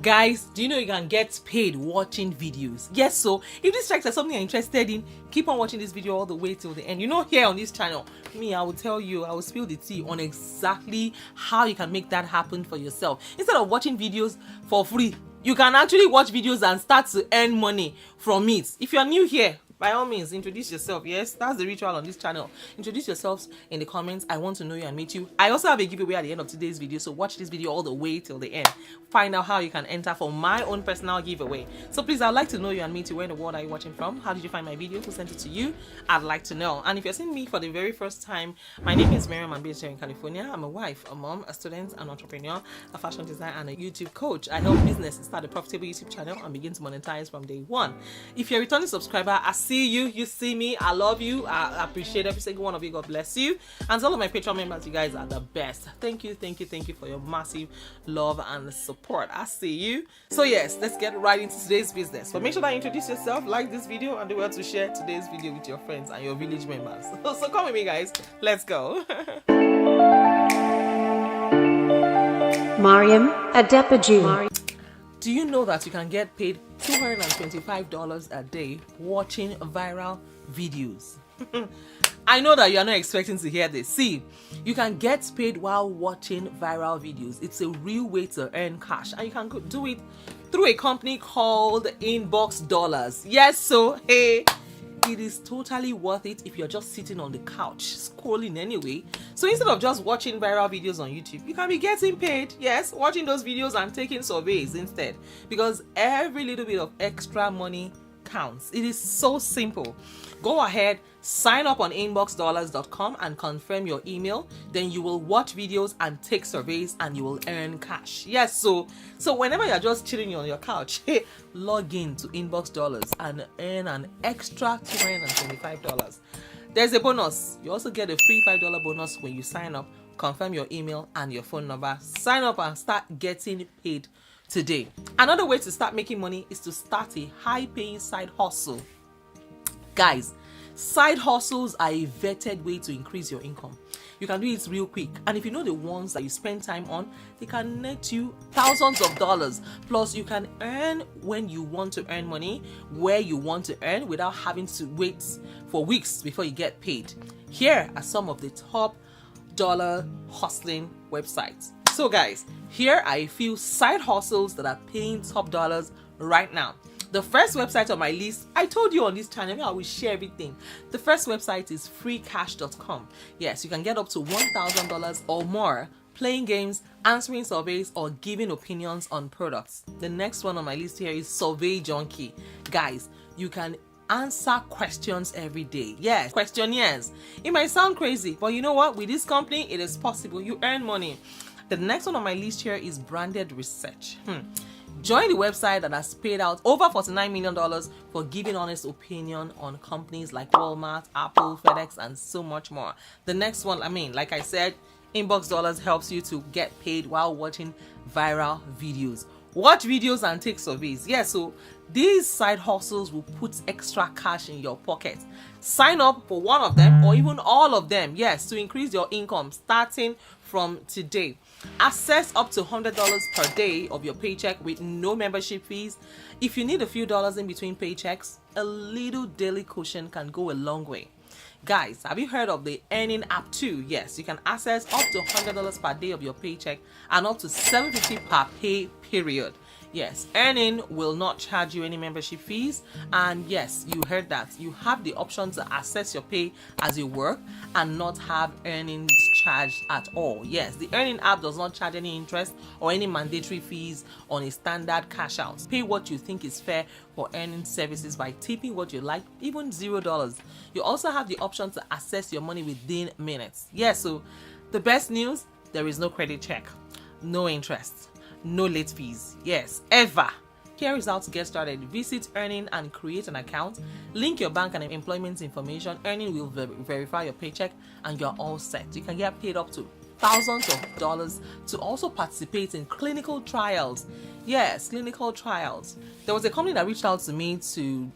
Guys, do you know you can get paid watching videos? Yes, so if this strikes as something you're interested in, keep on watching this video all the way till the end. You know, here on this channel, I will tell you, I will spill the tea on exactly how you can make that happen for yourself. Instead of watching videos for free, you can actually watch videos and start to earn money from it. If you're new here, by all means, introduce yourself. Yes, that's the ritual on this channel. Introduce yourselves in the comments. I want to know you and meet you. I also have a giveaway at the end of today's video, so watch this video all the way till the end. Find out how you can enter for my own personal giveaway. So please, I'd like to know you and meet you. Where in the world are you watching from? How did you find my video? Who sent it to you? I'd like to know. And if you're seeing me for the very first time, my name is Mariam. I'm based here in California. I'm a wife, a mom, a student, an entrepreneur, a fashion designer, and a YouTube coach. I help businesses start a profitable YouTube channel and begin to monetize from day one. If you're a returning subscriber, I see you. You see me. I love you. I appreciate every single one of you. God bless you. And to all of my Patreon members, you guys are the best. Thank you for your massive love and support. I see you. So yes, let's get right into today's business. But make sure that you introduce yourself, like this video, and do well to share today's video with your friends and your village members. So come with me, guys. Let's go. Mariam A. Do you know that you can get paid $225 a day watching viral videos? I know that you are not expecting to hear this. See, you can get paid while watching viral videos. It's a real way to earn cash, and you can do it through a company called Inbox Dollars. Yes, so hey, it is totally worth it if you're just sitting on the couch scrolling anyway. So instead of just watching viral videos on YouTube, you can be getting paid, yes, watching those videos and taking surveys instead, because every little bit of extra money counts. It is so simple. Go ahead, sign up on inboxdollars.com and confirm your email. Then you will watch videos and take surveys and you will earn cash. Yes, so whenever you're just chilling on your couch, log in to Inbox Dollars and earn an extra $225. There's a bonus. You also get a free $5 bonus when you sign up. Confirm your email and your phone number. Sign up and start getting paid today. Another way to start making money is to start a high-paying side hustle. Guys, side hustles are a vetted way to increase your income. You can do it real quick, and if you know the ones that you spend time on, they can net you thousands of dollars. Plus, you can earn when you want to earn money, where you want to earn, without having to wait for weeks before you get paid. Here are some of the top dollar hustling websites. So guys, here are a few side hustles that are paying top dollars right now. The first website on my list, I told you on this channel, I will share everything. The first website is freecash.com. Yes, you can get up to $1,000 or more playing games, answering surveys, or giving opinions on products. The next one on my list here is Survey Junkie. Guys, you can answer questions every day. Yes, questionnaires. It might sound crazy, but you know what? With this company, it is possible. You earn money. The next one on my list here is Branded Research. Join the website that has paid out over $49 million for giving honest opinion on companies like Walmart, Apple, FedEx, and so much more. The next one, like I said, Inbox Dollars helps you to get paid while watching viral videos. Watch videos and take surveys. Yeah, so these side hustles will put extra cash in your pocket. Sign up for one of them or even all of them, yes, to increase your income starting from today. Access up to $100 per day of your paycheck with no membership fees. If you need a few dollars in between paychecks, a little daily cushion can go a long way. Guys, have you heard of the Earning app too? Yes, you can access up to $100 per day of your paycheck and up to $750 per pay period. Yes, Earning will not charge you any membership fees, and yes, you heard that. You have the option to access your pay as you work and not have earnings charged at all. Yes, the Earning app does not charge any interest or any mandatory fees on a standard cash out. Pay what you think is fair for earning services by tipping what you like, even $0. You also have the option to access your money within minutes. Yes, so the best news, there is no credit check, no interest, no late fees. Yes, ever. Here is how to get started. Visit Earning and create an account. Link your bank and employment information. Earning will verify your paycheck and you're all set. You can get paid up to thousands of dollars to also participate in clinical trials. Yes, clinical trials. There was a company that reached out to me to,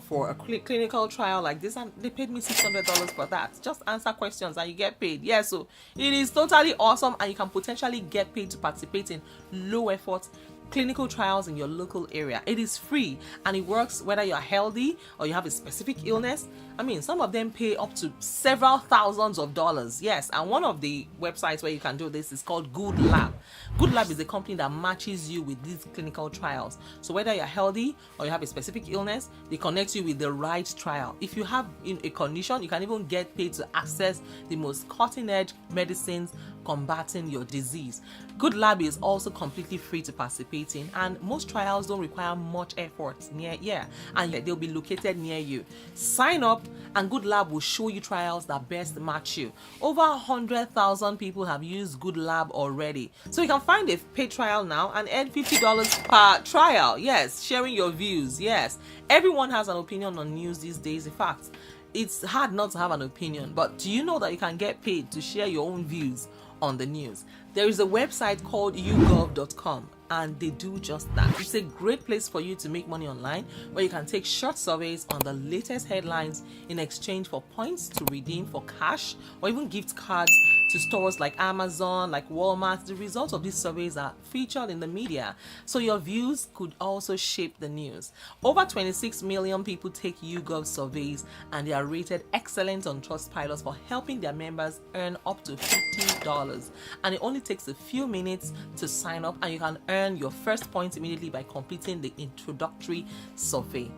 for a clinical trial like this, and they paid me $600 for that. Just answer questions and you get paid. Yeah, so it is totally awesome, and you can potentially get paid to participate in low effort clinical trials in your local area. It is free and it works whether you're healthy or you have a specific illness. I mean, some of them pay up to several thousands of dollars. Yes, and one of the websites where you can do this is called Good Lab. Good Lab is a company that matches you with these clinical trials. So whether you're healthy or you have a specific illness, they connect you with the right trial. If you have a condition, you can even get paid to access the most cutting-edge medicines combating your disease. Good Lab is also completely free to participate in, and most trials don't require much effort and they'll be located near you. Sign up and Good Lab will show you trials that best match you. Over 100,000 people have used Good Lab already, so you can find a paid trial now and earn $50 per trial. Yes, sharing your views. Yes, everyone has an opinion on news these days. In fact, it's hard not to have an opinion, but do you know that you can get paid to share your own views on the news? There is a website called yougov.com and they do just that. It's a great place for you to make money online, where you can take short surveys on the latest headlines in exchange for points to redeem for cash or even gift cards to stores like Amazon, like Walmart. The results of these surveys are featured in the media, so your views could also shape the news. Over 26 million people take YouGov surveys and they are rated excellent on Trustpilot for helping their members earn up to $50. And it only takes a few minutes to sign up, and you can earn your first points immediately by completing the introductory survey.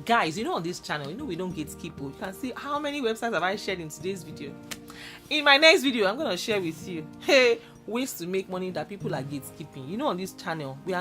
Guys, you know, on this channel, you know, we don't gatekeep. You can see how many websites have I shared in today's video. In my next video, I'm going to share with you ways to make money that people are gatekeeping. You know, on this channel, we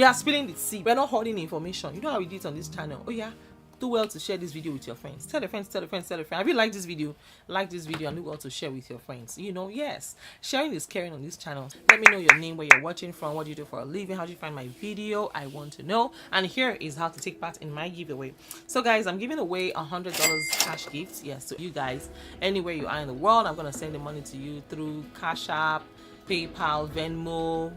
are spilling the seed. We're not holding information. You know how we do it on this channel. Oh yeah, do well to share this video with your friends. Tell a friend, tell a friend, tell a friend. Have you liked this video? Like this video and do well to share with your friends. You know, yes, sharing is caring on this channel. Let me know your name, where you're watching from, what do you do for a living, how do you find my video? I want to know. And here is how to take part in my giveaway. So guys, I'm giving away $100 cash gifts. Yes, so you guys, anywhere you are in the world, I'm going to send the money to you through Cash App, PayPal, Venmo,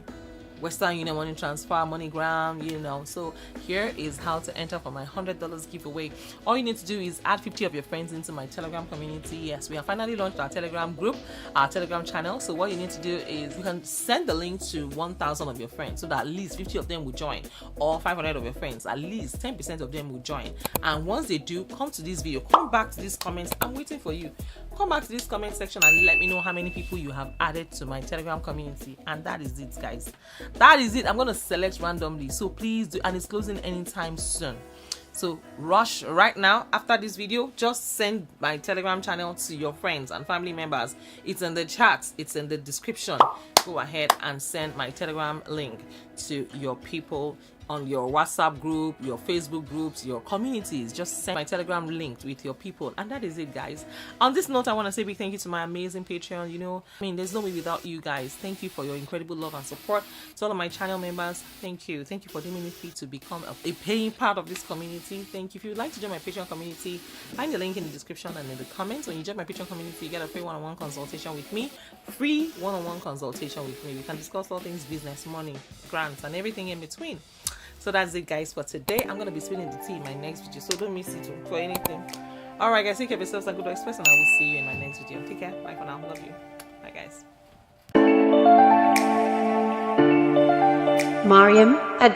Western Union money transfer, MoneyGram, you know. So here is how to enter for my $100 giveaway. All you need to do is add 50 of your friends into my Telegram community. Yes, we have finally launched our Telegram group, our Telegram channel. So what you need to do is you can send the link to 1,000 of your friends so that at least 50 of them will join, or 500 of your friends, at least 10% of them will join. And once they do, come to this video, come back to these comments. I'm waiting for you. Come back to this comment section and let me know how many people you have added to my Telegram community. And that is it, guys. That is it. I'm going to select randomly, so please do, and it's closing anytime soon. So rush right now. After this video, just send my Telegram channel to your friends and family members. It's in the chat, it's in the description. Go ahead and send my Telegram link to your people on your WhatsApp group, your Facebook groups, your communities. Just send my Telegram link with your people, and that is it, guys. On this note, I want to say big thank you to my amazing Patreon. You know, I mean, there's no way without you guys. Thank you for your incredible love and support. To all of my channel members, thank you for deeming me free to become a paying part of this community. Thank you. If you'd like to join my Patreon community, find the link in the description and in the comments. When you join my Patreon community, you get a free one-on-one consultation with me. Free one-on-one consultation with me. We can discuss all things business, money, grants, and everything in between. So that's it, guys, for today. I'm going to be spilling the tea in my next video, so don't miss it for anything. Alright, guys, take care of yourselves and good express, and I will see you in my next video. Take care. Bye for now. Love you. Bye, guys. Mariam A.